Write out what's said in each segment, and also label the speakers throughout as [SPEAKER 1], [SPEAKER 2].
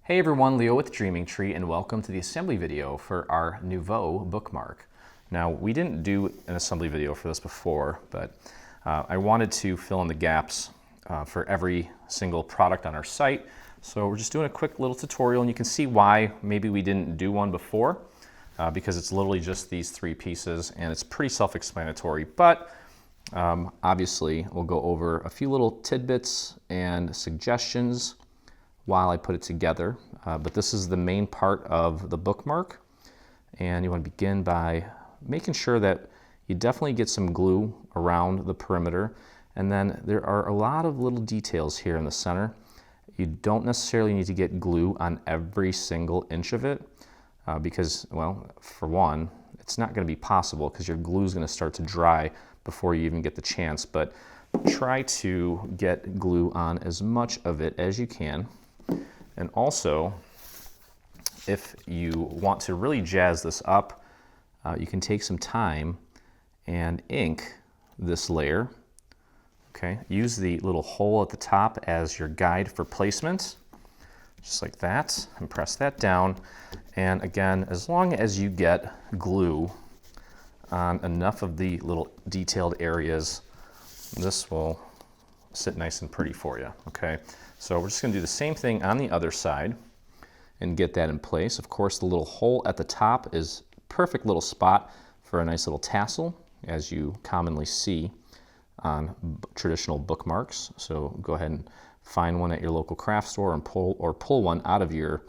[SPEAKER 1] Hey everyone, Leo with Dreaming Tree, and welcome to the assembly video for our Nouveau bookmark. Now, we didn't do an assembly video for this before, but I wanted to fill in the gaps for every single product on our site. So we're just doing a quick little tutorial, and you can see why maybe we didn't do one before, because it's literally just these three pieces, and it's pretty self-explanatory. But obviously, we'll go over a few little tidbits and suggestions while I put it together. But this is the main part of the bookmark, and you want to begin by making sure that you definitely get some glue around the perimeter, and then there are a lot of little details here in the center. You don't necessarily need to get glue on every single inch of it because, well, for one, it's not going to be possible because your glue is going to start to dry before you even get the chance, but try to get glue on as much of it as you can. And also, if you want to really jazz this up, you can take some time and ink this layer. Okay, use the little hole at the top as your guide for placement, just like that, and press that down. And again, as long as you get glue on enough of the little detailed areas, this will sit nice and pretty for you, okay? So we're just gonna do the same thing on the other side and get that in place. Of course, the little hole at the top is a perfect little spot for a nice little tassel, as you commonly see on traditional bookmarks. So go ahead and find one at your local craft store and pull one out of your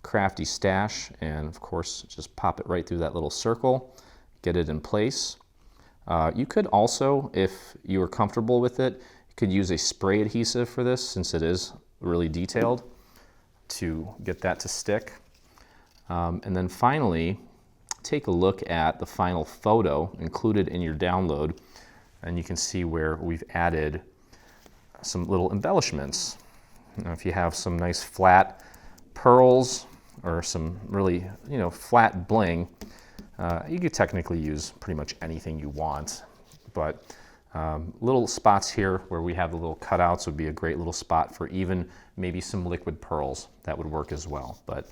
[SPEAKER 1] crafty stash, and of course, just pop it right through that little circle, get it in place. You could also, if you were comfortable with it, could use a spray adhesive for this, since it is really detailed, to get that to stick. And then finally, take a look at the final photo included in your download, and you can see where we've added some little embellishments. Now, if you have some nice flat pearls or some really, flat bling, you could technically use pretty much anything you want, but little spots here where we have the little cutouts would be a great little spot for even maybe some liquid pearls. That would work as well. But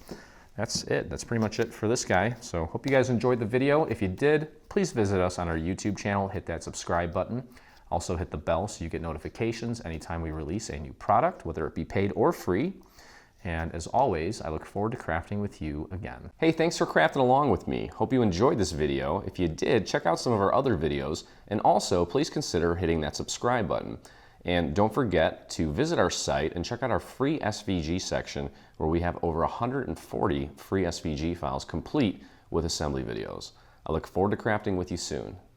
[SPEAKER 1] that's it. That's pretty much it for this guy. So hope you guys enjoyed the video. If you did, please visit us on our YouTube channel. Hit that subscribe button. Also hit the bell so you get notifications anytime we release a new product, whether it be paid or free. And as always, I look forward to crafting with you again. Hey, thanks for crafting along with me. Hope you enjoyed this video. If you did, check out some of our other videos, and also please consider hitting that subscribe button. And don't forget to visit our site and check out our free SVG section, where we have over 140 free SVG files complete with assembly videos. I look forward to crafting with you soon.